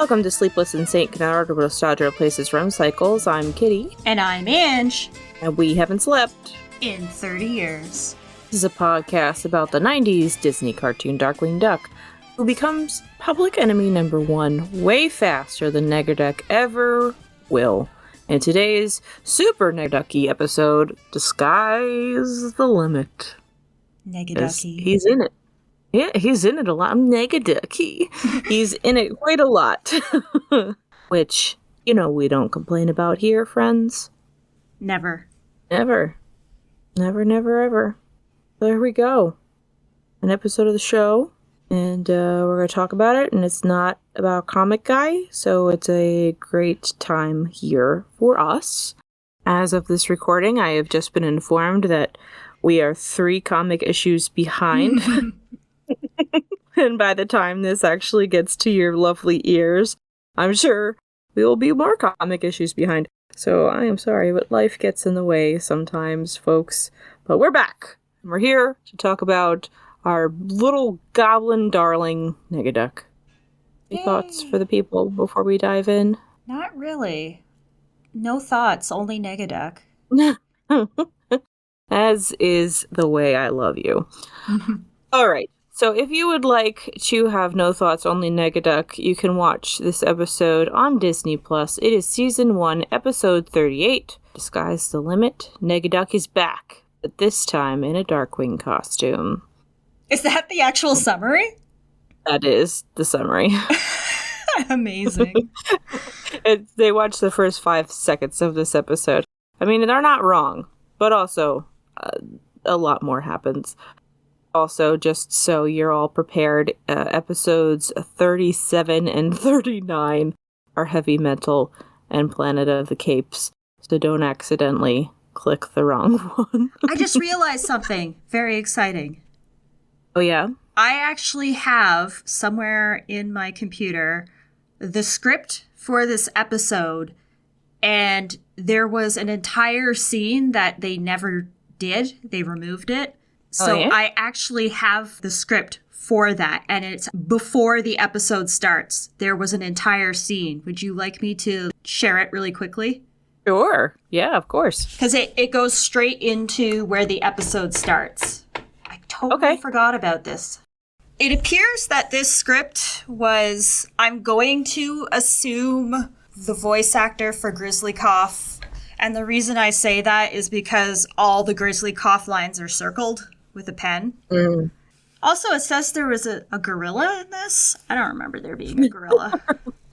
Welcome to Sleepless in St. Canard, where nostalgia replaces REM cycles. I'm Kitty. And I'm Ange. And we haven't slept in 30 years. This is a podcast about the 90s Disney cartoon Darkwing Duck, who becomes public enemy number one way faster than Negaduck ever will. In today's super Negaducky episode, Disguise the Limit. Negaducky. He's in it. Yeah, he's in it a lot. Negaducky. He's in it quite a lot. Which, we don't complain about here, friends. Never. Never. Never, never, ever. So here we go. An episode of the show. And we're going to talk about it. And it's not about Comic Guy. So it's a great time here for us. As of this recording, I have just been informed that we are 3 comic issues behind. And by the time this actually gets to your lovely ears, I'm sure we will be more comic issues behind. So I am sorry, but life gets in the way sometimes, folks. But we're back. And we're here to talk about our little goblin darling, Negaduck. Any thoughts for the people before we dive in? Not really. No thoughts, only Negaduck. As is the way I love you. All right. So if you would like to have no thoughts, only Negaduck, you can watch this episode on Disney+. It is Season 1, Episode 38, Disguise the Limit. Negaduck is back, but this time in a Darkwing costume. Is that the actual summary? That is the summary. Amazing. They watch the first 5 seconds of this episode. I mean, they're not wrong, but also a lot more happens. Also, just so you're all prepared, episodes 37 and 39 are heavy metal and Planet of the Capes, so don't accidentally click the wrong one. I just realized something very exciting. Oh, yeah? I actually have somewhere in my computer the script for this episode, and there was an entire scene that they never did. They removed it. So yeah? I actually have the script for that, and it's before the episode starts. There was an entire scene. Would you like me to share it really quickly? Sure. Yeah, of course. Because it goes straight into where the episode starts. I totally forgot about this. It appears that this script was, I'm going to assume, the voice actor for Grizzly Cough. And the reason I say that is because all the Grizzly Cough lines are circled with a pen. Mm. Also, it says there was a gorilla in this. I don't remember there being a gorilla.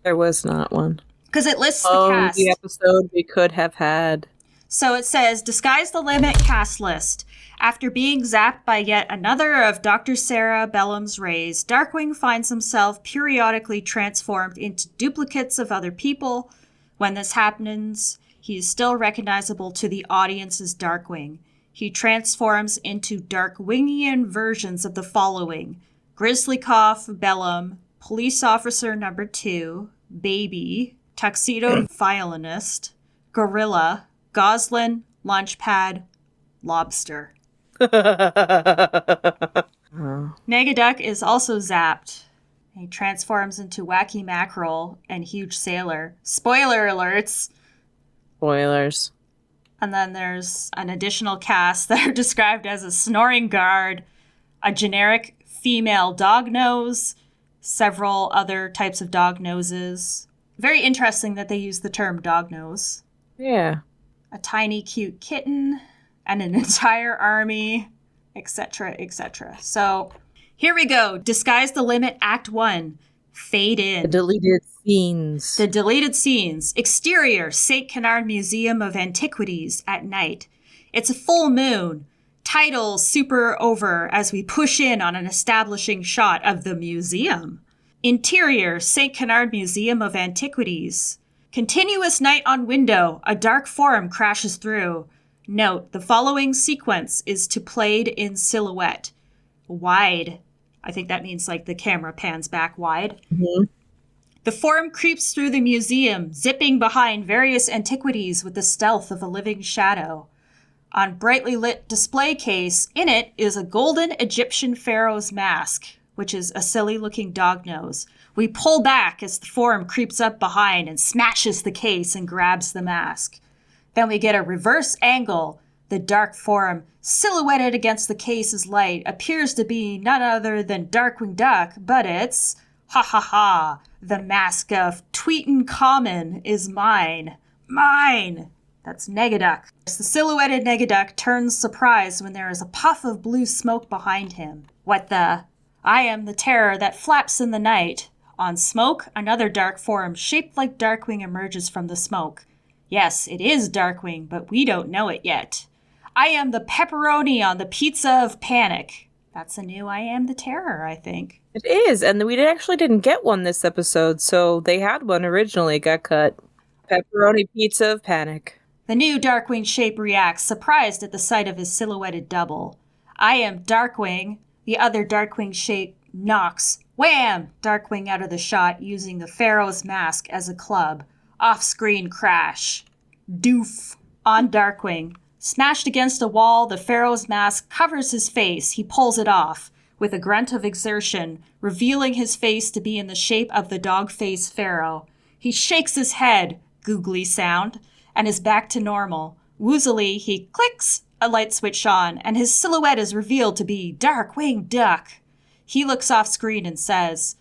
There was not one. Because it lists the cast. The episode we could have had. So it says, Disguise the Limit cast list. After being zapped by yet another of Dr. Sarah Bellum's rays, Darkwing finds himself periodically transformed into duplicates of other people. When this happens, he is still recognizable to the audience as Darkwing. He transforms into Darkwingian versions of the following: Grizzly Cough, Bellum, Police Officer Number 2, Baby, Tuxedo Violinist, Gorilla, Goslin, Launchpad, Lobster. Negaduck is also zapped. He transforms into Wacky Mackerel and Huge Sailor. Spoiler alerts! Spoilers. And then there's an additional cast that are described as a snoring guard, a generic female dog nose, several other types of dog noses. Very interesting that they use the term dog nose. Yeah. A tiny cute kitten, and an entire army, etc., etc. So here we go. Disguise the Limit, Act 1. Fade in. The deleted scenes. The deleted scenes. Exterior, St. Canard Museum of Antiquities at night. It's a full moon. Title super over as we push in on an establishing shot of the museum. Interior, St. Canard Museum of Antiquities. Continuous night on window. A dark form crashes through. Note, the following sequence is to played in silhouette. Wide. I think that means like the camera pans back wide. Mm-hmm. The form creeps through the museum, zipping behind various antiquities with the stealth of a living shadow. On brightly lit display case, in it is a golden Egyptian pharaoh's mask, which is a silly-looking dog nose, We pull back as the form creeps up behind and smashes the case and grabs the mask. Then we get a reverse angle. The dark form, silhouetted against the case's light, appears to be none other than Darkwing Duck, but it's, ha ha ha, the mask of Tweetin' Common is mine. Mine! That's Negaduck. The silhouetted Negaduck turns surprised when there is a puff of blue smoke behind him. What the? I am the terror that flaps in the night. On smoke, another dark form shaped like Darkwing emerges from the smoke. Yes, it is Darkwing, but we don't know it yet. I am the pepperoni on the pizza of panic. That's a new I am the terror, I think. It is, and we actually didn't get one this episode, so they had one originally, it got cut. Pepperoni pizza of panic. The new Darkwing shape reacts, surprised at the sight of his silhouetted double. I am Darkwing. The other Darkwing shape knocks. Wham! Darkwing out of the shot using the Pharaoh's mask as a club. Off-screen crash. Doof. On Darkwing. Smashed against a wall, the Pharaoh's mask covers his face. He pulls it off, with a grunt of exertion, revealing his face to be in the shape of the dog-faced Pharaoh. He shakes his head, googly sound, and is back to normal. Woozily, he clicks a light switch on, and his silhouette is revealed to be Darkwing Duck. He looks off screen and says,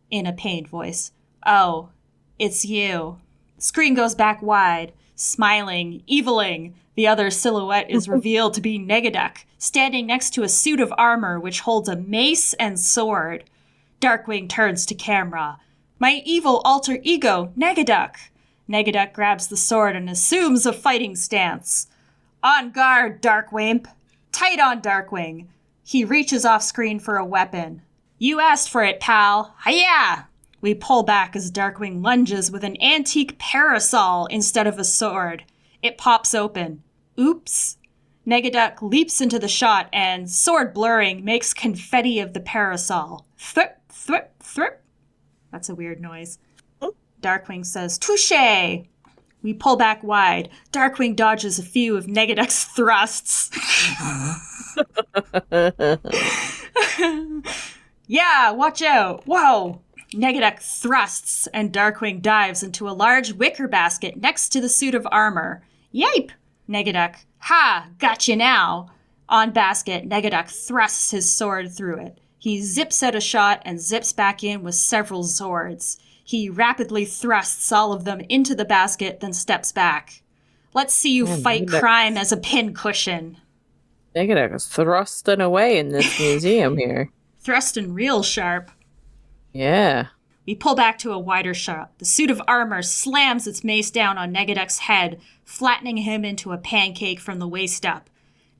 in a pained voice, "Oh, it's you." Screen goes back wide, smiling, eviling. The other silhouette is revealed to be Negaduck, standing next to a suit of armor which holds a mace and sword. Darkwing turns to camera. "My evil alter ego, Negaduck." Negaduck grabs the sword and assumes a fighting stance. "On guard, Darkwimp." Tight on Darkwing. He reaches off screen for a weapon. "You asked for it, pal. Hi-ya!" We pull back as Darkwing lunges with an antique parasol instead of a sword. It pops open. Oops. Negaduck leaps into the shot and, sword blurring, makes confetti of the parasol. Thrip, thrip, thrip. That's a weird noise. Darkwing says, "Touché!" We pull back wide. Darkwing dodges a few of Negaduck's thrusts. Yeah, watch out. Whoa. Negaduck thrusts, and Darkwing dives into a large wicker basket next to the suit of armor. Yipe! Negaduck, "Ha! Gotcha now!" On basket, Negaduck thrusts his sword through it. He zips out a shot and zips back in with several swords. He rapidly thrusts all of them into the basket, then steps back. "Let's see you fight crime as a pincushion." Negaduck is thrusting away in this museum here. Thrusting real sharp. Yeah. We pull back to a wider shot. The suit of armor slams its mace down on Negaduck's head, flattening him into a pancake from the waist up.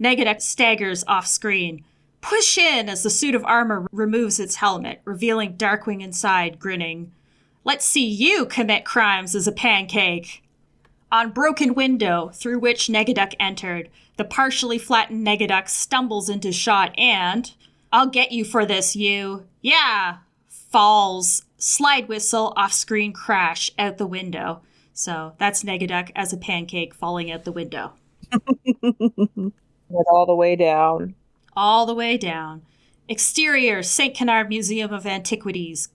Negaduck staggers off screen. Push in as the suit of armor removes its helmet, revealing Darkwing inside, grinning. "Let's see you commit crimes as a pancake." On broken window, through which Negaduck entered, the partially flattened Negaduck stumbles into shot and... "I'll get you for this, you." "Yeah!" Falls. Slide whistle, off-screen crash out the window. So that's Negaduck as a pancake falling out the window. Went all the way down. All the way down. Exterior, St. Canard Museum of Antiquities.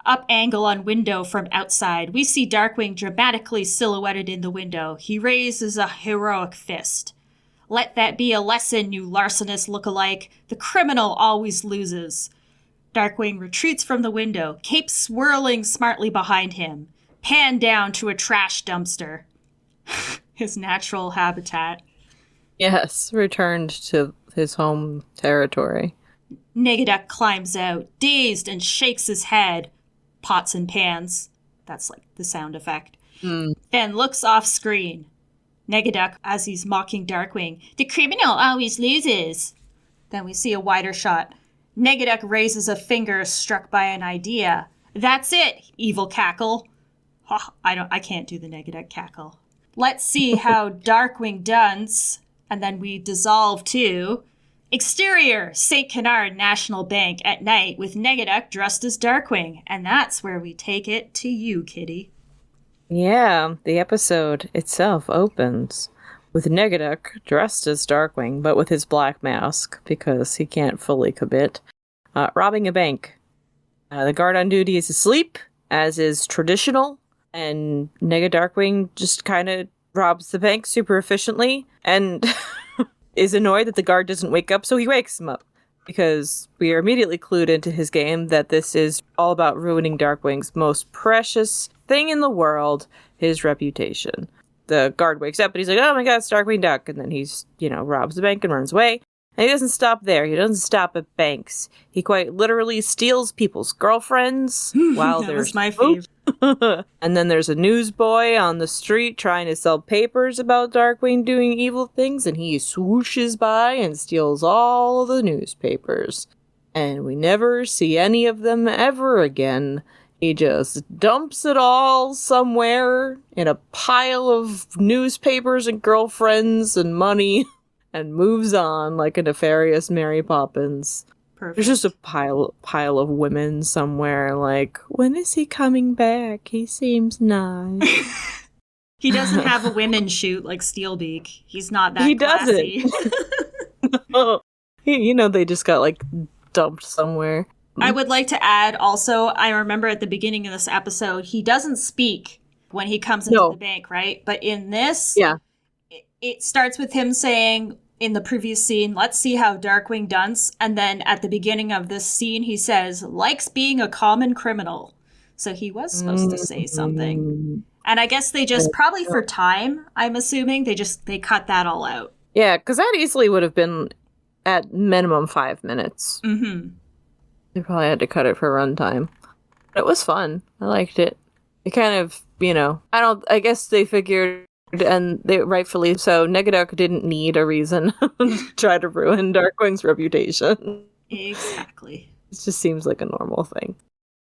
Up angle on window from outside. We see Darkwing dramatically silhouetted in the window. He raises a heroic fist. "Let that be a lesson, you larcenous look-alike. The criminal always loses." Darkwing retreats from the window, cape swirling smartly behind him. Pan down to a trash dumpster. His natural habitat. Yes, returned to his home territory. Negaduck climbs out, dazed, and shakes his head. Pots and pans. That's like the sound effect. Then looks off screen. Negaduck, as he's mocking Darkwing, "The criminal always loses." Then we see a wider shot. Negaduck raises a finger, struck by an idea. "That's it, evil cackle." Oh, I can't do the Negaduck cackle. "Let's see how Darkwing does." And then we dissolve to exterior, St. Canard National Bank at night with Negaduck dressed as Darkwing. And that's where we take it to you, Kitty. Yeah, the episode itself opens with Negaduck dressed as Darkwing, but with his black mask, because he can't fully commit, robbing a bank. The guard on duty is asleep, as is traditional, and Nega Darkwing just kind of robs the bank super efficiently and is annoyed that the guard doesn't wake up, so he wakes him up. Because we are immediately clued into his game that this is all about ruining Darkwing's most precious thing in the world, his reputation. The guard wakes up and he's like, oh my god, it's Darkwing Duck. And then he's, robs the bank and runs away. And he doesn't stop there. He doesn't stop at banks. He quite literally steals people's girlfriends while That there's was my fave. And then there's a newsboy on the street trying to sell papers about Darkwing doing evil things, and he swooshes by and steals all the newspapers. And we never see any of them ever again. He just dumps it all somewhere in a pile of newspapers and girlfriends and money and moves on like a nefarious Mary Poppins. Perfect. There's just a pile of women somewhere, like, when is he coming back? He seems nice. He doesn't have a women's shoot like Steelbeak. He's not that he classy. Doesn't. They just got, like, dumped somewhere. I would like to add also, I remember at the beginning of this episode, he doesn't speak when he comes into the bank, right? But in this, it starts with him saying in the previous scene, let's see how Darkwing dunce. And then at the beginning of this scene, he says, likes being a common criminal. So he was supposed to say something. And I guess they just, probably for time, I'm assuming, they cut that all out. Yeah, because that easily would have been at minimum 5 minutes. Mm-hmm. They probably had to cut it for runtime. But it was fun. I liked it. It kind of, I guess they figured, and they rightfully so, Negaduck didn't need a reason to try to ruin Darkwing's reputation. Exactly. It just seems like a normal thing.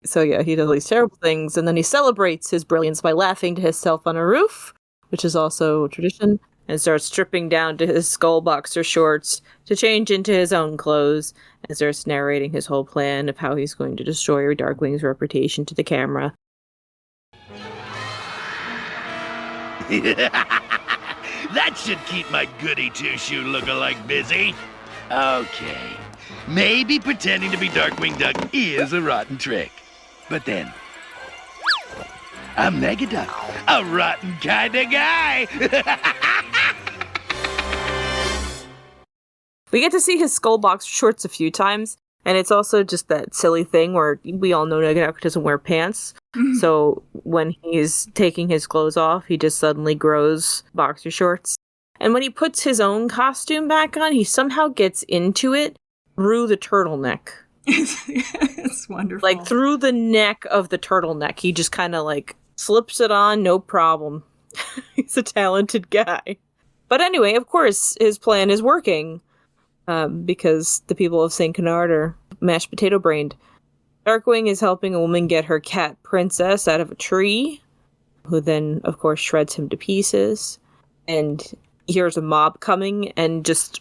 So yeah, he does these terrible things, and then he celebrates his brilliance by laughing to himself on a roof, which is also a tradition, and starts stripping down to his skull boxer shorts to change into his own clothes, and starts narrating his whole plan of how he's going to destroy Darkwing's reputation to the camera. That should keep my goody two-shoe lookalike busy. Okay, maybe pretending to be Darkwing Duck is a rotten trick. But then, I'm Negaduck, a rotten kind of guy. We get to see his skull box shorts a few times, and it's also just that silly thing where we all know Negaduck doesn't wear pants. Mm-hmm. So when he's taking his clothes off, he just suddenly grows boxer shorts. And when he puts his own costume back on, he somehow gets into it through the turtleneck. It's wonderful. Like through the neck of the turtleneck. He just kind of like slips it on, no problem. He's a talented guy. But anyway, of course, his plan is working. Because the people of St. Canard are mashed potato brained. Darkwing is helping a woman get her cat Princess out of a tree, who then, of course, shreds him to pieces. And he hears a mob coming and just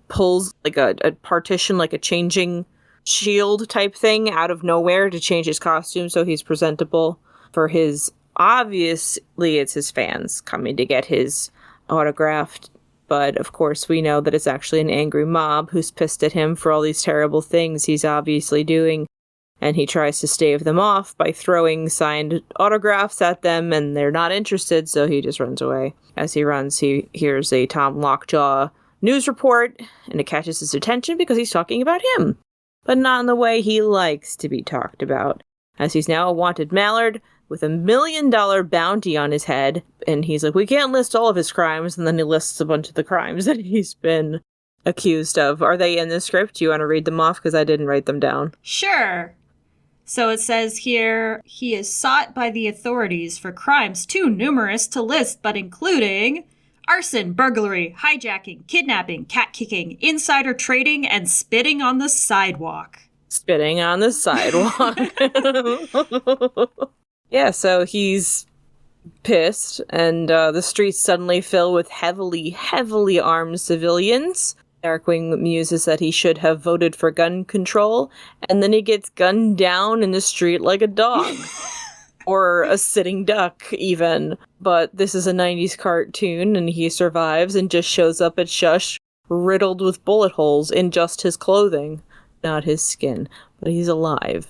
pulls like a partition, like a changing shield type thing out of nowhere to change his costume so he's presentable for his, obviously it's his fans coming to get his autographed. But, of course, we know that it's actually an angry mob who's pissed at him for all these terrible things he's obviously doing. And he tries to stave them off by throwing signed autographs at them, and they're not interested, so he just runs away. As he runs, he hears a Tom Lockjaw news report, and it catches his attention because he's talking about him. But not in the way he likes to be talked about, as he's now a wanted mallard with $1 million bounty on his head, and he's like, we can't list all of his crimes, and then he lists a bunch of the crimes that he's been accused of. Are they in the script? Do you want to read them off? Because I didn't write them down. Sure. So it says here, he is sought by the authorities for crimes too numerous to list, but including arson, burglary, hijacking, kidnapping, cat-kicking, insider trading, and spitting on the sidewalk. Spitting on the sidewalk. Yeah, so he's pissed, and the streets suddenly fill with heavily armed civilians. Darkwing muses that he should have voted for gun control, and then he gets gunned down in the street like a dog. Or a sitting duck, even. But this is a 90s cartoon, and he survives and just shows up at Shush, riddled with bullet holes in just his clothing. Not his skin, but he's alive.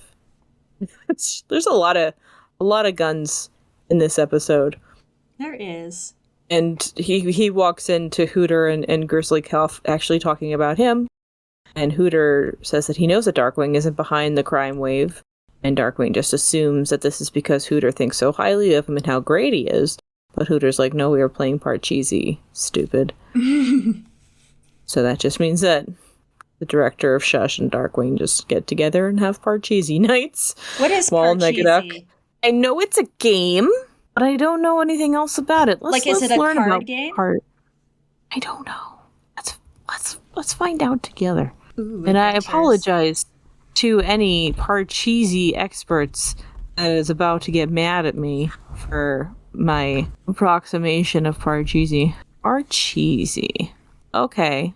There's a lot of guns in this episode. There is. And he walks into Hooter and Grizzly Calf actually talking about him. And Hooter says that he knows that Darkwing isn't behind the crime wave. And Darkwing just assumes that this is because Hooter thinks so highly of him and how great he is. But Hooter's like, no, we were playing Parcheesi, stupid. So that just means that the director of Shush and Darkwing just get together and have Parcheesi nights. What is Parcheesi? I know it's a game, but I don't know anything else about it. Is it a card game? I don't know. Let's find out together. Ooh, and I apologize to any Parcheesi experts that is about to get mad at me for my approximation of Parcheesi. Parcheesi. Okay.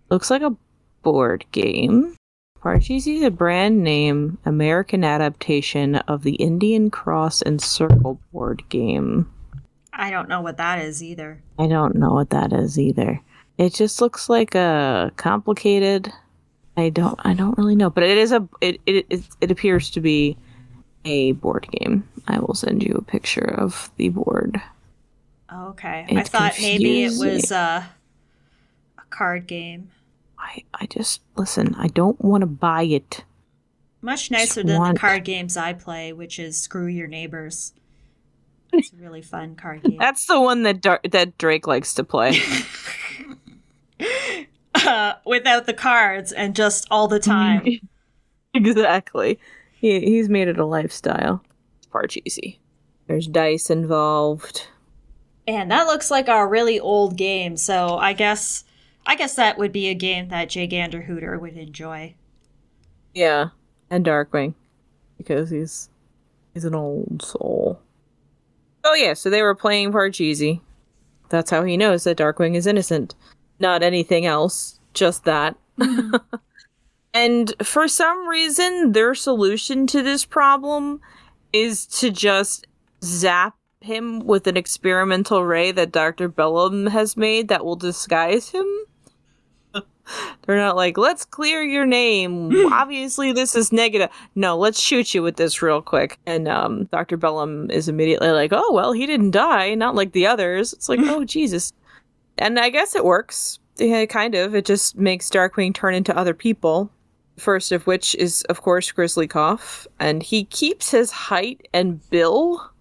Looks like a board game. Parcheesi is a brand name American adaptation of the Indian Cross and Circle board game. I don't know what that is either. I don't know what that is either. It just looks like a complicated. I don't really know, but it appears to be a board game. I will send you a picture of the board. Okay, I thought maybe it was a card game. I just listen. I don't want to buy it. Much nicer than the card games I play, which is Screw Your Neighbors. It's a really fun card game. That's the one that Drake likes to play. Without the cards and just all the time. Exactly. He's made it a lifestyle. It's Parcheesi. There's dice involved. And that looks like a really old game, so I guess that would be a game that Jay Gander Hooter would enjoy. Yeah, and Darkwing, because he's an old soul. Oh yeah, so they were playing Parcheesi. That's how he knows that Darkwing is innocent. Not anything else, just that. And for some reason, their solution to this problem is to just zap him with an experimental ray that Dr. Bellum has made that will disguise him. They're not like, let's clear your name. Obviously, this is negative. No, let's shoot you with this real quick. And Dr. Bellum is immediately like, oh, well, he didn't die. Not like the others. It's like, oh, Jesus. And I guess it works. Yeah, kind of. It just makes Darkwing turn into other people. First of which is, of course, Grizzly Cough. And he keeps his height and bill,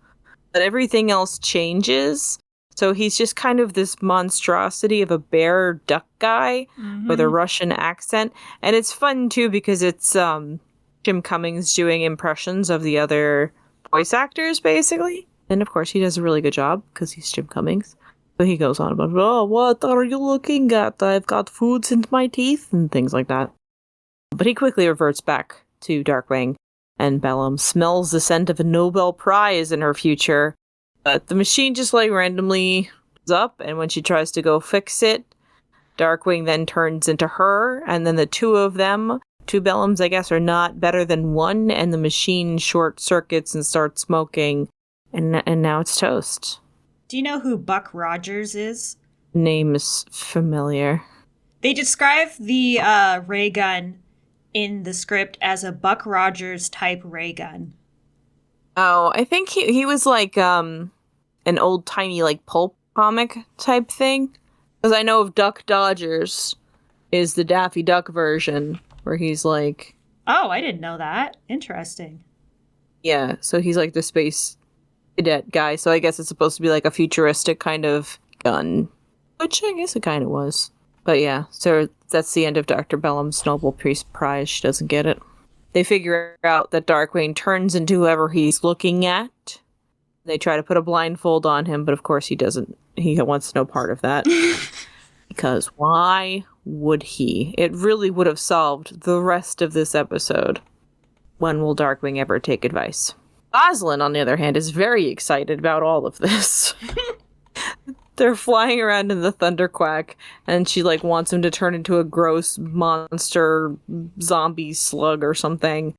but everything else changes. So he's just kind of this monstrosity of a bear duck guy with a Russian accent. And it's fun, too, because it's Jim Cummings doing impressions of the other voice actors, basically. And, of course, he does a really good job because he's Jim Cummings. So he goes on about, oh, what are you looking at? I've got foods in my teeth and things like that. But he quickly reverts back to Darkwing. And Bellum smells the scent of a Nobel Prize in her future. But the machine just randomly is up, and when she tries to go fix it, Darkwing then turns into her, and then the two of them, two Bellums, I guess, are not better than one, and the machine short circuits and starts smoking, and now it's toast. Do you know who Buck Rogers is? Name is familiar. They describe the ray gun in the script as a Buck Rogers type ray gun. Oh, I think he was like an old-timey pulp comic type thing. Because I know of Duck Dodgers is the Daffy Duck version where he's like... Oh, I didn't know that. Interesting. Yeah, so he's like the space cadet guy. So I guess it's supposed to be like a futuristic kind of gun. Which I guess it kind of was. But yeah, so that's the end of Dr. Bellum's Nobel Peace Prize. She doesn't get it. They figure out that Darkwing turns into whoever he's looking at. They try to put a blindfold on him, but of course he doesn't. He wants no part of that. Because why would he? It really would have solved the rest of this episode. When will Darkwing ever take advice? Goslin, on the other hand, is very excited about all of this. They're flying around in the Thunderquack, and she wants him to turn into a gross monster zombie slug or something.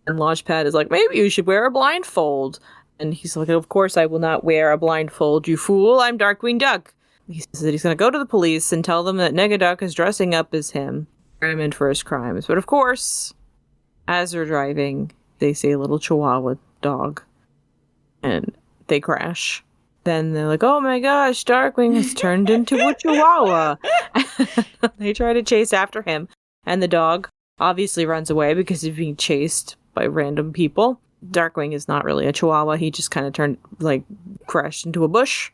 And Launchpad is like, maybe you should wear a blindfold. And he's like, of course I will not wear a blindfold, you fool. I'm Darkwing Duck. He says that he's going to go to the police and tell them that Negaduck is dressing up as him. Turn him in for his crimes. But of course, as they're driving, they see a little Chihuahua dog, and they crash. Then they're like, oh my gosh, Darkwing has turned into a Chihuahua. They try to chase after him, and the dog obviously runs away because he's being chased by random people. Darkwing is not really a Chihuahua. He just kind of crashed into a bush.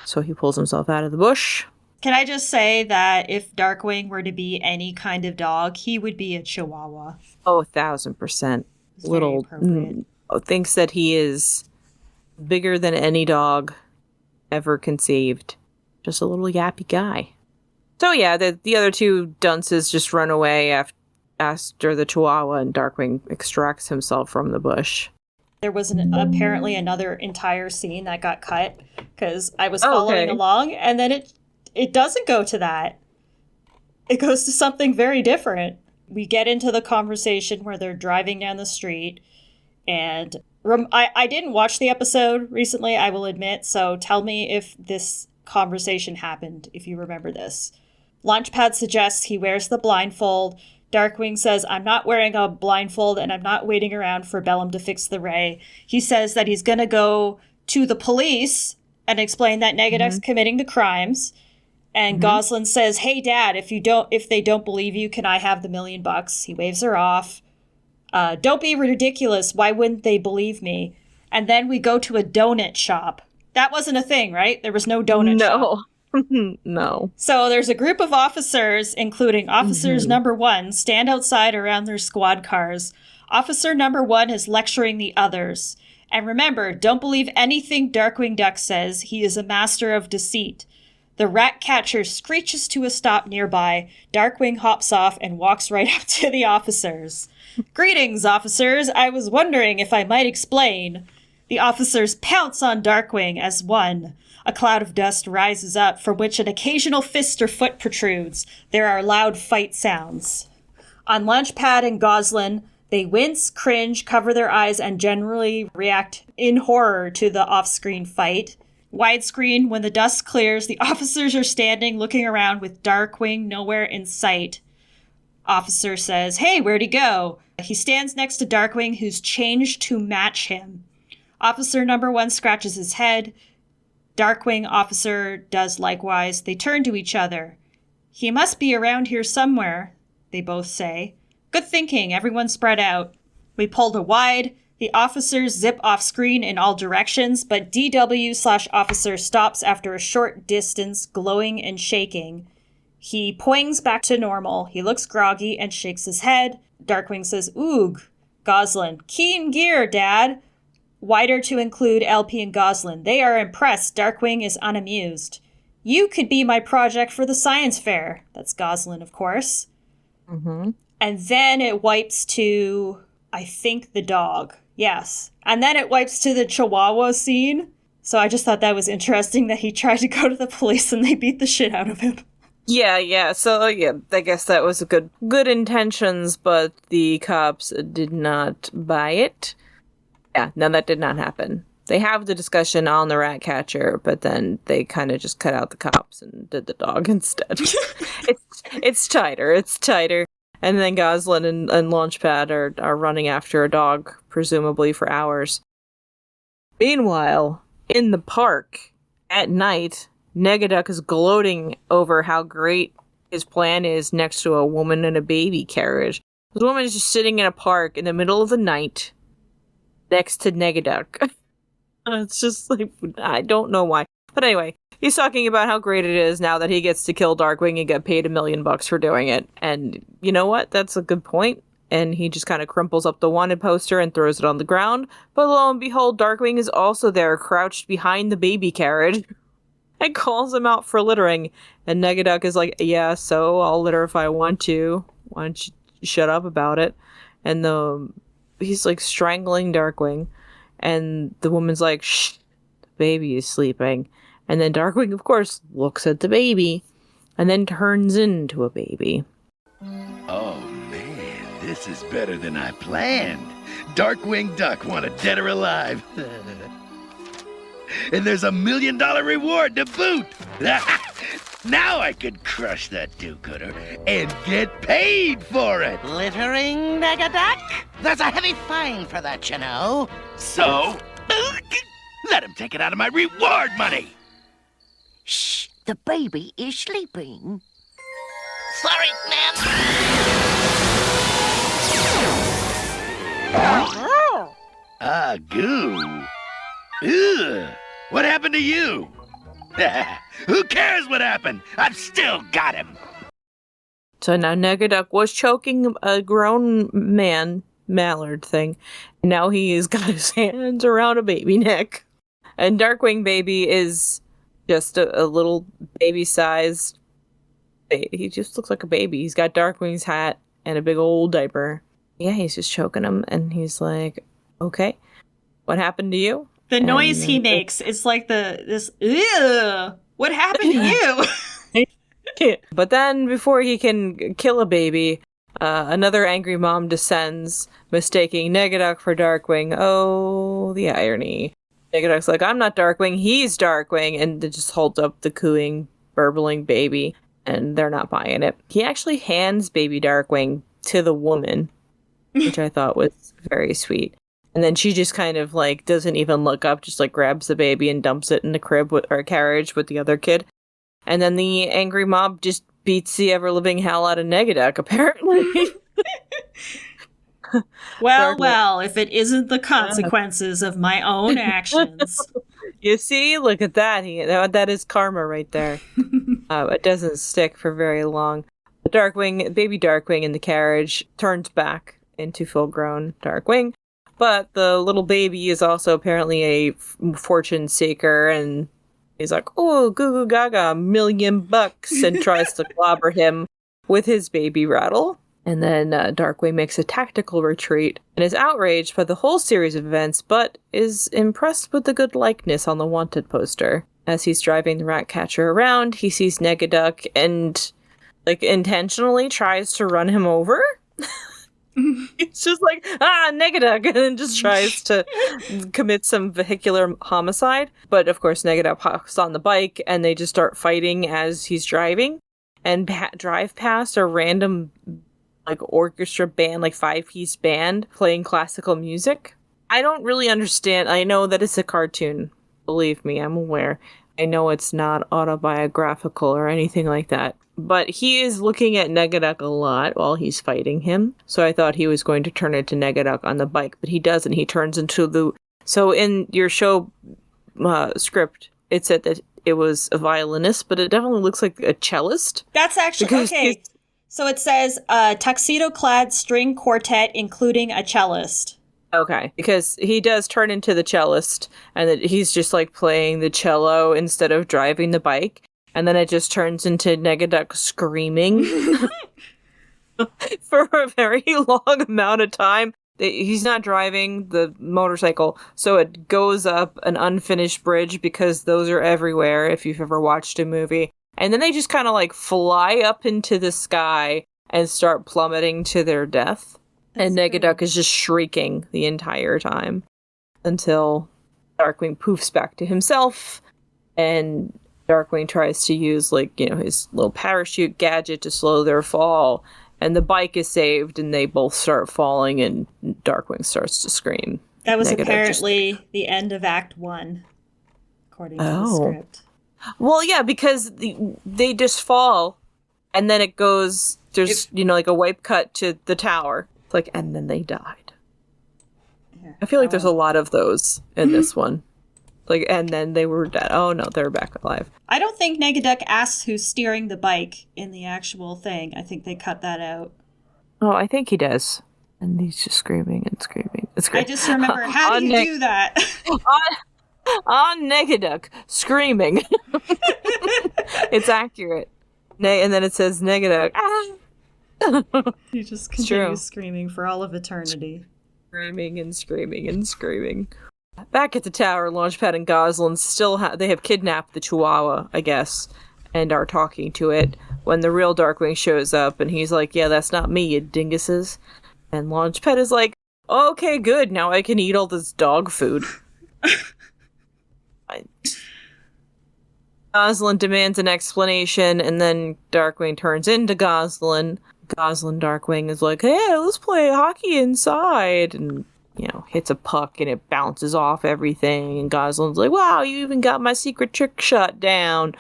So he pulls himself out of the bush. Can I just say that if Darkwing were to be any kind of dog, he would be a Chihuahua. Oh, 1,000%. Little thinks that he is bigger than any dog ever conceived. Just a little yappy guy. So yeah, the other two dunces just run away after the Chihuahua, and Darkwing extracts himself from the bush. There was apparently another entire scene that got cut because I was following along, and then it doesn't go to that. It goes to something very different. We get into the conversation where they're driving down the street, and I didn't watch the episode recently, I will admit, so tell me if this conversation happened, if you remember this. Launchpad suggests he wears the blindfold. Darkwing says, I'm not wearing a blindfold and I'm not waiting around for Bellum to fix the ray. He says that he's going to go to the police and explain that Negaduck's committing the crimes. And Goslin says, hey, Dad, if they don't believe you, can I have the $1 million? He waves her off. Don't be ridiculous. Why wouldn't they believe me? And then we go to a donut shop. That wasn't a thing, right? There was no donut shop. No. So there's a group of officers, including Officers Number 1, stand outside around their squad cars. Officer Number 1 is lecturing the others. And remember, don't believe anything Darkwing Duck says. He is a master of deceit. The rat catcher screeches to a stop nearby. Darkwing hops off and walks right up to the officers. Greetings, officers. I was wondering if I might explain. The officers pounce on Darkwing as one. A cloud of dust rises up, from which an occasional fist or foot protrudes. There are loud fight sounds. On Launchpad and Goslin, they wince, cringe, cover their eyes, and generally react in horror to the off-screen fight. Widescreen, when the dust clears, the officers are standing looking around with Darkwing nowhere in sight. Officer says, hey, where'd he go? He stands next to Darkwing, who's changed to match him. Officer Number 1 scratches his head. Darkwing officer does likewise. They turn to each other. He must be around here somewhere, they both say. Good thinking, everyone spread out. We pulled a wide. The officers zip off screen in all directions, but DW/officer stops after a short distance, glowing and shaking. He poings back to normal. He looks groggy and shakes his head. Darkwing says, oog. Goslin, keen gear, Dad. Wider to include LP and Goslin. They are impressed. Darkwing is unamused. You could be my project for the science fair. That's Goslin, of course. And then it wipes to, I think, the dog. Yes. And then it wipes to the Chihuahua scene. So I just thought that was interesting that he tried to go to the police and they beat the shit out of him. Yeah. So, I guess that was good intentions, but the cops did not buy it. Yeah, no, that did not happen. They have the discussion on the rat catcher, but then they kind of just cut out the cops and did the dog instead. It's tighter. And then Goslin and Launchpad are running after a dog, presumably for hours. Meanwhile, in the park, at night, Negaduck is gloating over how great his plan is next to a woman in a baby carriage. This woman is just sitting in a park in the middle of the night, next to Negaduck. It's just like, I don't know why. But anyway, he's talking about how great it is now that he gets to kill Darkwing and get paid $1 million for doing it. And you know what? That's a good point. And he just kind of crumples up the wanted poster and throws it on the ground. But lo and behold, Darkwing is also there, crouched behind the baby carriage, and calls him out for littering. And Negaduck is like, yeah, so I'll litter if I want to. Why don't you shut up about it? And he's like strangling Darkwing, and the woman's like, shh, the baby is sleeping. And then Darkwing, of course, looks at the baby and then turns into a baby. Oh man, this is better than I planned. Darkwing Duck, wanted dead or alive. And there's $1 million reward to boot. Now I could crush that do-gooder and get paid for it. Littering, Negaduck? There's a heavy fine for that, you know. So? Let him take it out of my reward money. Shh, the baby is sleeping. Sorry, ma'am. Ah, goo. Ugh. What happened to you? Who cares what happened? I've still got him. So now Negaduck was choking a grown man, mallard thing. And now he has got his hands around a baby neck. And Darkwing Baby is just a little baby-sized... He just looks like a baby. He's got Darkwing's hat and a big old diaper. Yeah, he's just choking him. And he's like, okay, what happened to you? The noise he makes is like this, ew, what happened to you? But then, before he can kill a baby, another angry mom descends, mistaking Negaduck for Darkwing. Oh, the irony. Negaduck's like, I'm not Darkwing, he's Darkwing, and it just holds up the cooing, burbling baby, and they're not buying it. He actually hands baby Darkwing to the woman, which I thought was very sweet. And then she just kind of, like, doesn't even look up, just, like, grabs the baby and dumps it in the crib or carriage with the other kid. And then the angry mob just beats the ever-living hell out of Negaduck, apparently. Well, if it isn't the consequences of my own actions. You see? Look at that. That is karma right there. It doesn't stick for very long. Baby Darkwing in the carriage turns back into full-grown Darkwing. But the little baby is also apparently a fortune seeker, and he's like, oh, goo goo gaga, $1,000,000, and tries to clobber him with his baby rattle. And then Darkwing makes a tactical retreat and is outraged by the whole series of events, but is impressed with the good likeness on the wanted poster. As he's driving the Ratcatcher around, he sees Negaduck and, like, intentionally tries to run him over. It's just like, Negaduck, and then just tries to commit some vehicular homicide. But of course, Negaduck hops on the bike, and they just start fighting as he's driving, and drive past a random, like, orchestra band, like 5-piece band, playing classical music. I don't really understand. I know that it's a cartoon. Believe me, I'm aware. I know it's not autobiographical or anything like that. But he is looking at Negaduck a lot while he's fighting him. So I thought he was going to turn into Negaduck on the bike, but he doesn't. He turns into the... So in your show script, it said that it was a violinist, but it definitely looks like a cellist. That's actually... Okay. So it says tuxedo-clad string quartet, including a cellist. Okay, because he does turn into the cellist, and he's just, like, playing the cello instead of driving the bike. And then it just turns into Negaduck screaming for a very long amount of time. He's not driving the motorcycle, so it goes up an unfinished bridge, because those are everywhere if you've ever watched a movie. And then they just kind of, like, fly up into the sky and start plummeting to their death. And Negaduck is just shrieking the entire time until Darkwing poofs back to himself, and Darkwing tries to use, like, you know, his little parachute gadget to slow their fall, and the bike is saved, and they both start falling, and Darkwing starts to scream. That was apparently the end of Act 1, according to the script. Well, yeah, because they just fall, and then it goes, there's, like a wipe cut to the tower. It's like, and then they died. Yeah. I feel like there's a lot of those in this one. Like, and then they were dead. Oh, no, they're back alive. I don't think Negaduck asks who's steering the bike in the actual thing. I think they cut that out. Oh, I think he does. And he's just screaming and screaming. I just remember, how do you do that? on Negaduck, screaming. It's accurate. And then it says Negaduck. He just continues screaming for all of eternity. Screaming and screaming and screaming. Back at the tower, Launchpad and Goslin they have kidnapped the Chihuahua, I guess, and are talking to it when the real Darkwing shows up, and he's like, yeah, that's not me, you dinguses. And Launchpad is like, okay, good, now I can eat all this dog food. Goslin demands an explanation, and then Darkwing turns into Goslin, Goslin Darkwing is like, hey, let's play hockey inside. And, hits a puck and it bounces off everything. And Goslin's like, wow, you even got my secret trick shot down.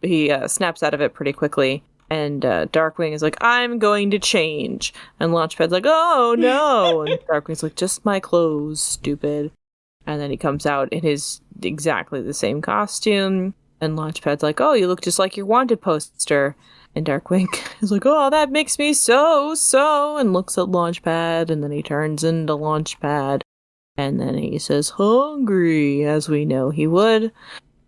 He snaps out of it pretty quickly. And Darkwing is like, I'm going to change. And Launchpad's like, oh, no. And Darkwing's like, just my clothes, stupid. And then he comes out in his exactly the same costume. And Launchpad's like, oh, you look just like your wanted poster. And Darkwing is like, oh, that makes me so. And looks at Launchpad. And then he turns into Launchpad. And then he says, hungry, as we know he would.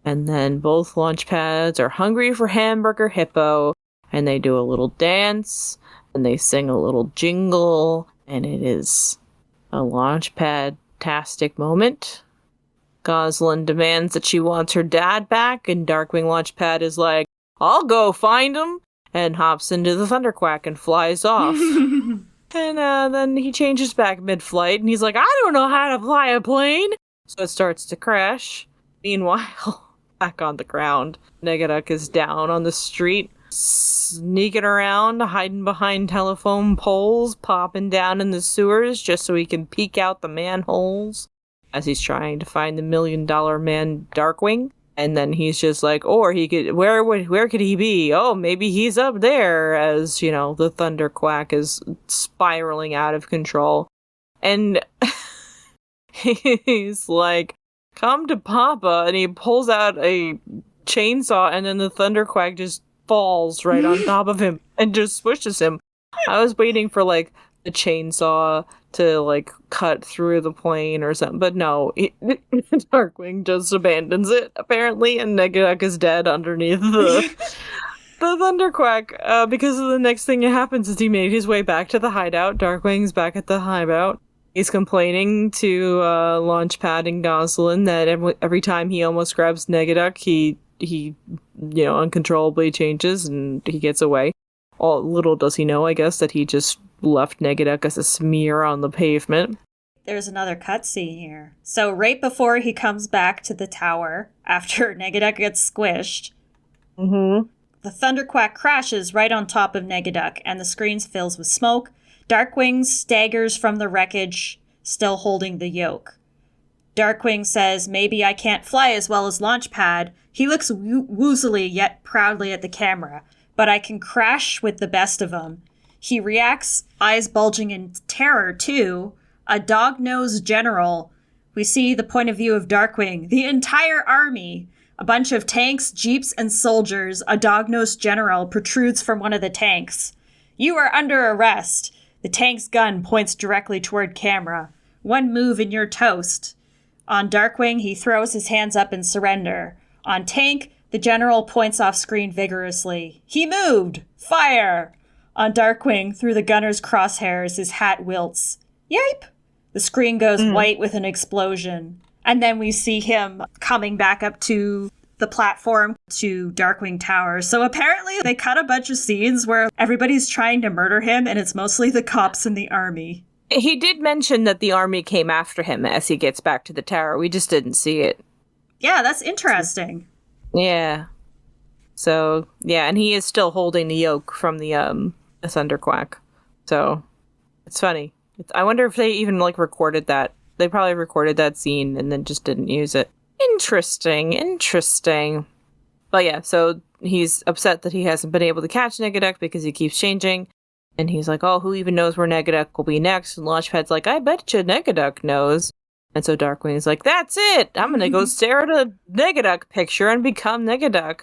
And then both Launchpads are hungry for Hamburger Hippo. And they do a little dance, and they sing a little jingle, and it is a Launchpad-tastic moment. Goslin demands that she wants her dad back, and Darkwing Launchpad is like, I'll go find him, and hops into the Thunderquack and flies off. And then he changes back mid-flight, and he's like, I don't know how to fly a plane! So it starts to crash. Meanwhile, back on the ground, Negaduck is down on the street, sneaking around, hiding behind telephone poles, popping down in the sewers just so he can peek out the manholes as he's trying to find the $1 million man Darkwing. And then he's just like, or he could, where could he be? Oh, maybe he's up there, as, the Thunderquack is spiraling out of control. And he's like, come to Papa, and he pulls out a chainsaw, and then the Thunderquack just falls right on top of him and just swishes him. I was waiting for the chainsaw to cut through the plane or something, but no, Darkwing just abandons it apparently, and Negaduck is dead underneath the Thunderquack because of the next thing that happens is he made his way back to the hideout. Darkwing's back at the hideout. He's complaining to Launchpad and Goslin that every time he almost grabs Negaduck, he uncontrollably changes and he gets away. Little does he know, I guess, that he just left Negaduck as a smear on the pavement. There's another cutscene here. So right before he comes back to the tower, after Negaduck gets squished, the Thunderquack crashes right on top of Negaduck, and the screen fills with smoke. Darkwing staggers from the wreckage, still holding the yoke. Darkwing says, maybe I can't fly as well as Launchpad. He looks woozily yet proudly at the camera, but I can crash with the best of them. He reacts, eyes bulging in terror, too. A dog-nosed general. We see the point of view of Darkwing. The entire army. A bunch of tanks, jeeps, and soldiers. A dog-nosed general protrudes from one of the tanks. You are under arrest. The tank's gun points directly toward camera. One move and you're toast. On Darkwing, he throws his hands up in surrender. On Tank, the general points off screen vigorously. He moved! Fire! On Darkwing, through the gunner's crosshairs, his hat wilts. Yipe! The screen goes white with an explosion. And then we see him coming back up to the platform to Darkwing Tower. So apparently they cut a bunch of scenes where everybody's trying to murder him, and it's mostly the cops and the army. He did mention that the army came after him as he gets back to the tower. We just didn't see it. Yeah, that's interesting. Yeah. So, yeah, and he is still holding the yoke from the Thunderquack. So, it's funny. I wonder if they even, recorded that. They probably recorded that scene and then just didn't use it. Interesting. But yeah, so he's upset that he hasn't been able to catch Negaduck because he keeps changing. And he's like, oh, who even knows where Negaduck will be next? And Launchpad's like, I bet you Negaduck knows. And so Darkwing's like, that's it! I'm gonna go stare at a Negaduck picture and become Negaduck.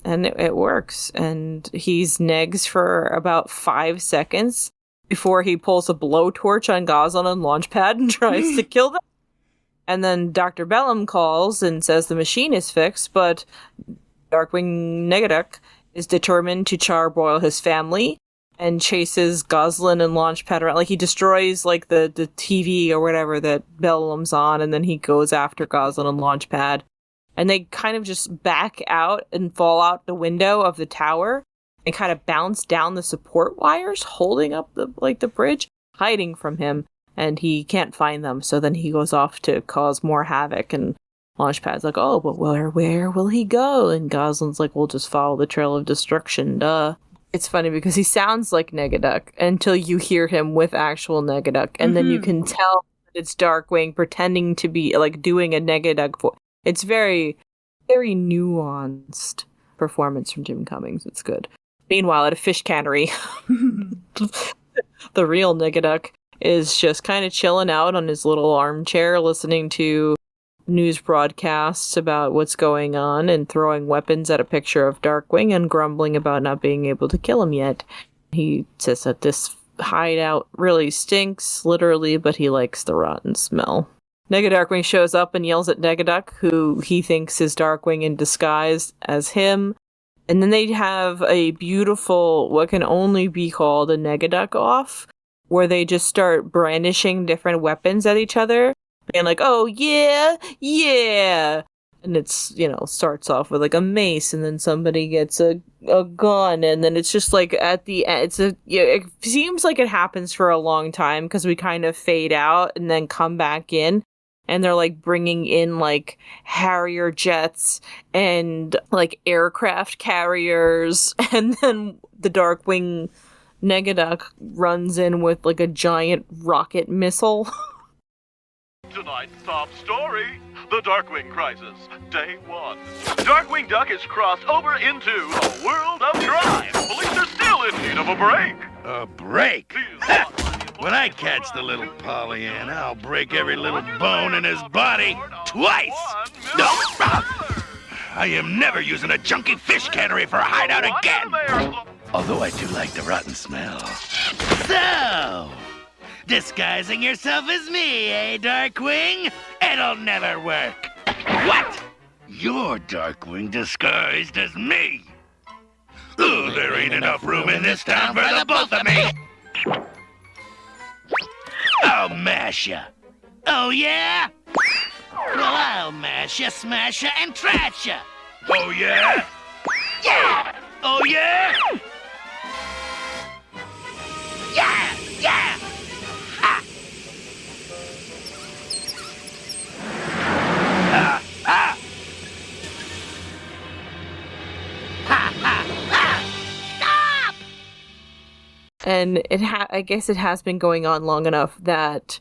And it works. And he's negs for about 5 seconds before he pulls a blowtorch on Goslin and Launchpad and tries to kill them. And then Dr. Bellum calls and says the machine is fixed, but Darkwing Negaduck is determined to charbroil his family and chases Goslin and Launchpad around. He destroys, the TV or whatever that Bellum's on, and then he goes after Goslin and Launchpad. And they kind of just back out and fall out the window of the tower and kind of bounce down the support wires holding up the bridge, hiding from him. And he can't find them, so then he goes off to cause more havoc, and Launchpad's like, oh, but where will he go? And Goslin's like, we'll just follow the trail of destruction, duh. It's funny because he sounds like Negaduck until you hear him with actual Negaduck, and then you can tell that it's Darkwing pretending to be like doing a Negaduck voice. It's very, very nuanced performance from Jim Cummings. It's good. Meanwhile, at a fish cannery, the real Negaduck is just kind of chilling out on his little armchair, listening to news broadcasts about what's going on and throwing weapons at a picture of Darkwing and grumbling about not being able to kill him yet. He says that this hideout really stinks, literally, but he likes the rotten smell. Darkwing shows up and yells at Negaduck, who he thinks is Darkwing in disguise as him. And then they have a beautiful, what can only be called a Negaduck off, where they just start brandishing different weapons at each other. Being like, oh, yeah, yeah. And it's, starts off with like a mace, and then somebody gets a gun, and then it's just like at the end, it seems like it happens for a long time because we kind of fade out and then come back in, and they're like bringing in like Harrier jets and like aircraft carriers, and then the Darkwing Negaduck runs in with like a giant rocket missile. Tonight's top story, the Darkwing Crisis, Day 1. Darkwing Duck is crossed over into the world of crime. Police are still in need of a break. A break? When I catch the little Pollyanna, I'll break every little bone in his body twice. No! I am never using a junky fish cannery for a hideout again. Although I do like the rotten smell. So... disguising yourself as me, eh, Darkwing? It'll never work. What? You're Darkwing disguised as me? Oh, there ain't enough room in this town for the both of me. I'll mash ya. Oh, yeah? Well, I'll mash ya, smash ya, and trash ya. Oh, yeah? Yeah! Oh, yeah? Yeah! Yeah! Stop! And I guess it has been going on long enough that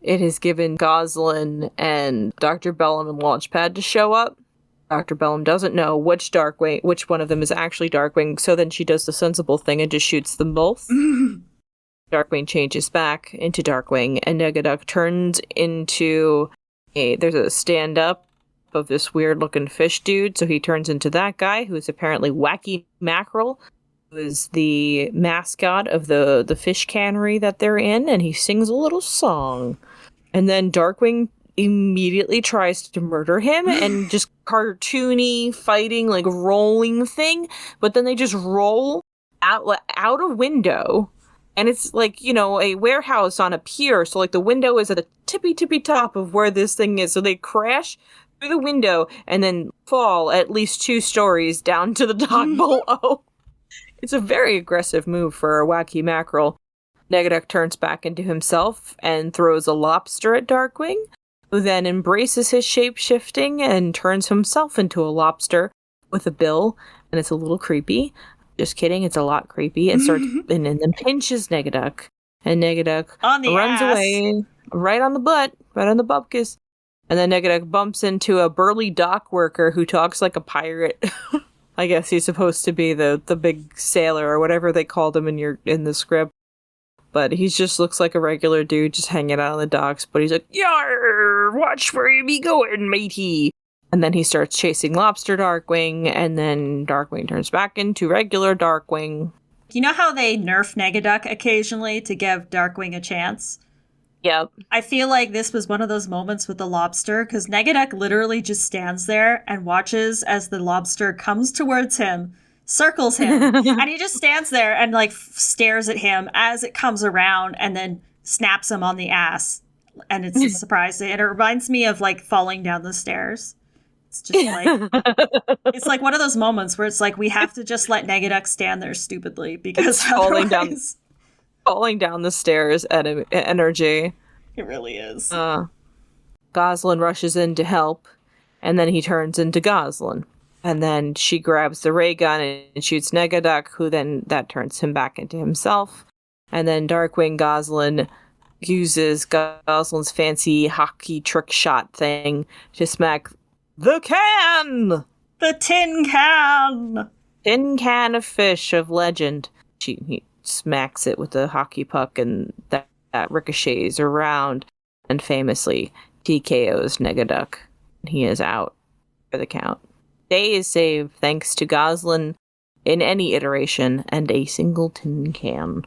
it has given Goslin and Dr. Bellum and Launchpad to show up. Dr. Bellum doesn't know which one of them is actually Darkwing, so then she does the sensible thing and just shoots them both. Darkwing changes back into Darkwing, and Negaduck turns into there's a stand-up of this weird-looking fish dude, so he turns into that guy, who is apparently Wacky Mackerel, who is the mascot of the fish cannery that they're in, and he sings a little song. And then Darkwing immediately tries to murder him, and just cartoony fighting, like rolling thing, but then they just roll out a window. And it's like, a warehouse on a pier. So like the window is at the tippy top of where this thing is. So they crash through the window and then fall at least 2 stories down to the dock below. It's a very aggressive move for a Wacky Mackerel. Negaduck turns back into himself and throws a lobster at Darkwing, who then embraces his shape-shifting and turns himself into a lobster with a bill. And it's a little creepy. Just kidding, it's a lot creepy, and starts and then pinches Negaduck, and Negaduck runs away right on the butt, right on the bupkis, and then Negaduck bumps into a burly dock worker who talks like a pirate. I guess he's supposed to be the big sailor or whatever they called him in the script, but he just looks like a regular dude just hanging out on the docks. But he's like, "Yar, watch where you be going, matey." And then he starts chasing Lobster Darkwing, and then Darkwing turns back into regular Darkwing. You know how they nerf Negaduck occasionally to give Darkwing a chance? Yep. I feel like this was one of those moments with the lobster, because Negaduck literally just stands there and watches as the lobster comes towards him, circles him, and he just stands there and like stares at him as it comes around and then snaps him on the ass. And it's a surprise. And it reminds me of like falling down the stairs. It's just like, it's like one of those moments where it's like, we have to just let Negaduck stand there stupidly because falling down the stairs at energy. It really is. Goslin rushes in to help, and then he turns into Goslin. And then she grabs the ray gun and shoots Negaduck, who then that turns him back into himself. And then Darkwing Goslin uses Goslin's fancy hockey trick shot thing to smack the can! The tin can! Tin can of fish of legend. He smacks it with the hockey puck, and that ricochets around and famously TKOs Negaduck. He is out for the count. Day is saved thanks to Goslin in any iteration and a single tin can.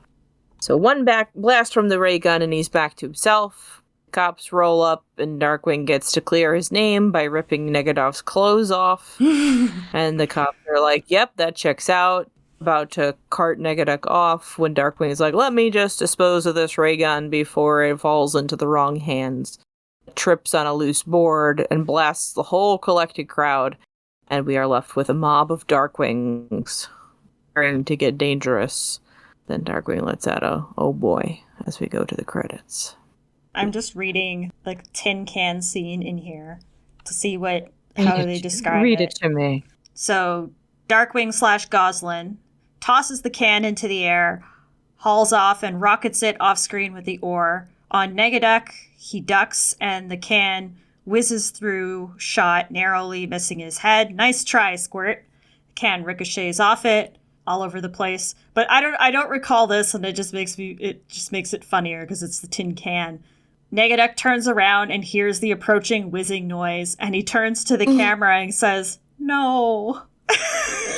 So one back blast from the ray gun and he's back to himself. Cops roll up and Darkwing gets to clear his name by ripping Negaduck's clothes off. And the cops are like, yep, that checks out. About to cart Negaduck off when Darkwing is like, let me just dispose of this ray gun before it falls into the wrong hands. Trips on a loose board and blasts the whole collected crowd. And we are left with a mob of Darkwings starting to get dangerous. Then Darkwing lets out a oh boy as we go to the credits. I'm just reading the tin can scene in here to see how they describe it. Read it to me. So Darkwing / Goslin tosses the can into the air, hauls off and rockets it off screen with the oar. On Negaduck, he ducks and the can whizzes through shot, narrowly missing his head. Nice try, Squirt. The can ricochets off it all over the place. But I don't recall this, and it just makes it funnier because it's the tin can. Negaduck turns around and hears the approaching whizzing noise, and he turns to the camera and says, "No." And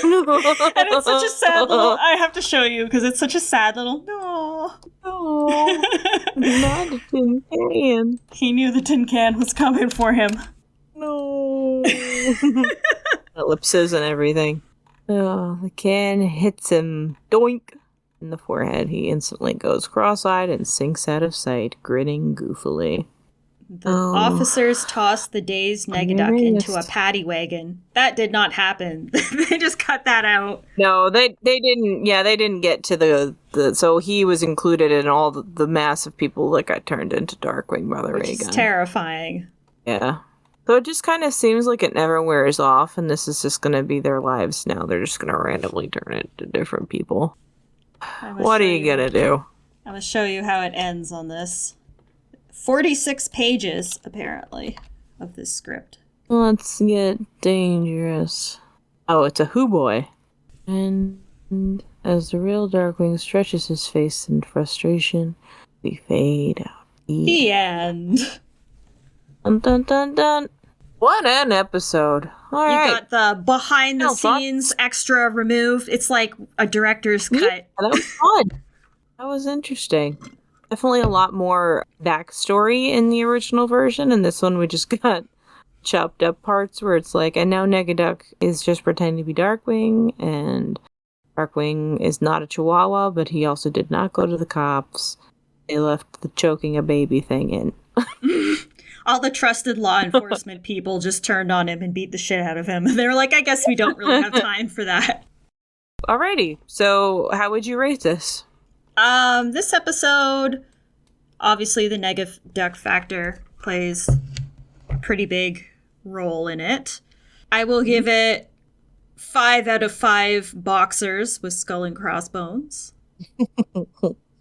it's such a sad little, I have to show you because it's such a sad little no. Oh, not a tin can. He knew the tin can was coming for him. No. Ellipses and everything. Oh, the can hits him doink in the forehead. He instantly goes cross-eyed and sinks out of sight, grinning goofily. The officers tossed the dazed Negaduck into a paddy wagon. That did not happen. They just cut that out. No, they didn't. Yeah, they didn't get to the so he was included in all the mass of people that got turned into Darkwing by the ray gun. Which is terrifying. Yeah. So it just kind of seems like it never wears off, and this is just going to be their lives now. They're just going to randomly turn it to different people. What are you going to do? I'm going to show you how it ends on this. 46 pages, apparently, of this script. Let's get dangerous. Oh, it's a hoo boy. And as the real Darkwing stretches his face in frustration, we fade out. The end. Dun dun dun dun. What an episode. All right. You got the behind the scenes extra removed. It's like a director's cut. Yeah, that was fun. That was interesting. Definitely a lot more backstory in the original version, and this one we just got chopped up parts where it's like, and now Negaduck is just pretending to be Darkwing, and Darkwing is not a chihuahua, but he also did not go to the cops. They left the choking a baby thing in. All the trusted law enforcement people just turned on him and beat the shit out of him. They were like, I guess we don't really have time for that. Alrighty, so how would you rate this? This episode, obviously the Negaduck factor plays a pretty big role in it. I will give it 5 out of 5 boxers with skull and crossbones.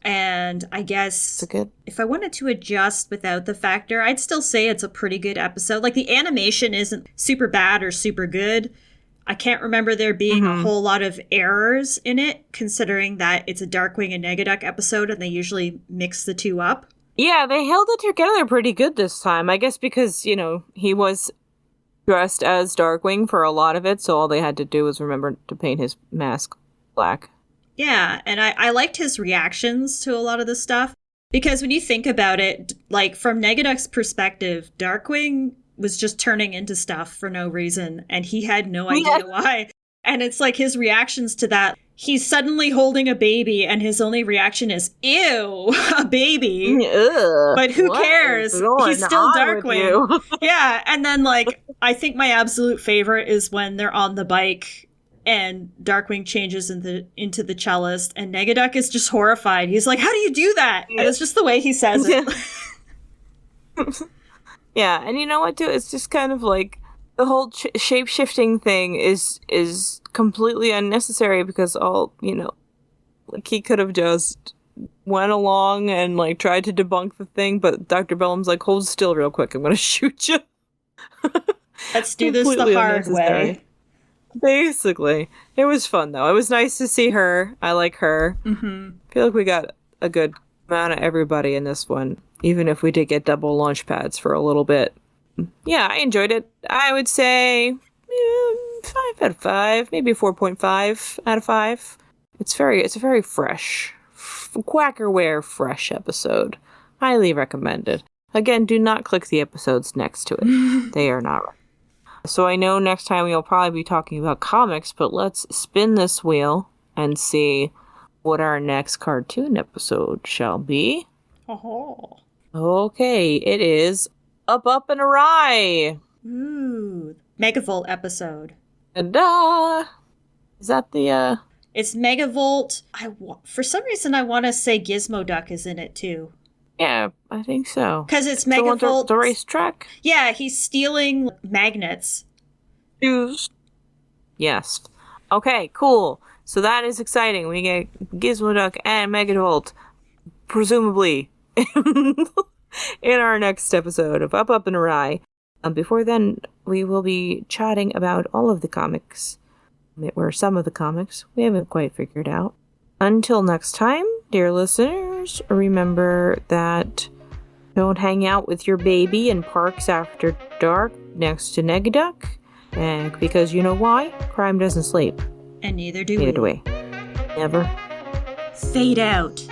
And I guess if I wanted to adjust without the factor, I'd still say it's a pretty good episode. Like, the animation isn't super bad or super good. I can't remember there being a whole lot of errors in it, considering that it's a Darkwing and Negaduck episode and they usually mix the two up. Yeah, they held it together pretty good this time. I guess because, you know, he was dressed as Darkwing for a lot of it, so all they had to do was remember to paint his mask black. Yeah, and I liked his reactions to a lot of this stuff. Because when you think about it, like, from Negaduck's perspective, Darkwing was just turning into stuff for no reason, and he had no idea why. And it's like his reactions to that. He's suddenly holding a baby, and his only reaction is, ew, a baby. Ugh, but who cares? He's still Darkwing. Yeah, and then, like, I think my absolute favorite is when they're on the bike, and Darkwing changes into the cellist, and Negaduck is just horrified. He's like, how do you do that? And it's just the way he says it. Yeah, and you know what, too? It's just kind of like, the whole shape-shifting thing is completely unnecessary because like he could have just went along and like tried to debunk the thing, but Dr. Bellum's like, hold still real quick, I'm gonna shoot you. Let's do this the hard way. Basically. It was fun though. It was nice to see her. I like her. Mm-hmm. I feel like we got a good amount of everybody in this one, even if we did get double launch pads for a little bit. Yeah, I enjoyed it. I would say 5 out of 5, maybe 4.5 out of 5. It's a very fresh, Quackerware fresh episode. Highly recommended. Again, do not click the episodes next to it. They are not right. So I know next time we'll probably be talking about comics, but let's spin this wheel and see what our next cartoon episode shall be. Oh. Okay, it is Up and Awry. Ooh, Megavolt episode. Ta-da! Is that the, It's Megavolt. For some reason, I want to say Gizmo Duck is in it, too. Yeah, I think so. Because it's Megavolt. The racetrack? Yeah, he's stealing magnets. Yes. Okay, cool. So that is exciting. We get Gizmo Duck and Megavolt, presumably, in our next episode of Up and Awry. Before then, we will be chatting about all of the comics, or some of the comics we haven't quite figured out. Until next time, dear listeners, remember that don't hang out with your baby in parks after dark next to Negaduck, and because you know why? Crime doesn't sleep. And neither do Neither do we. Never. Fade out.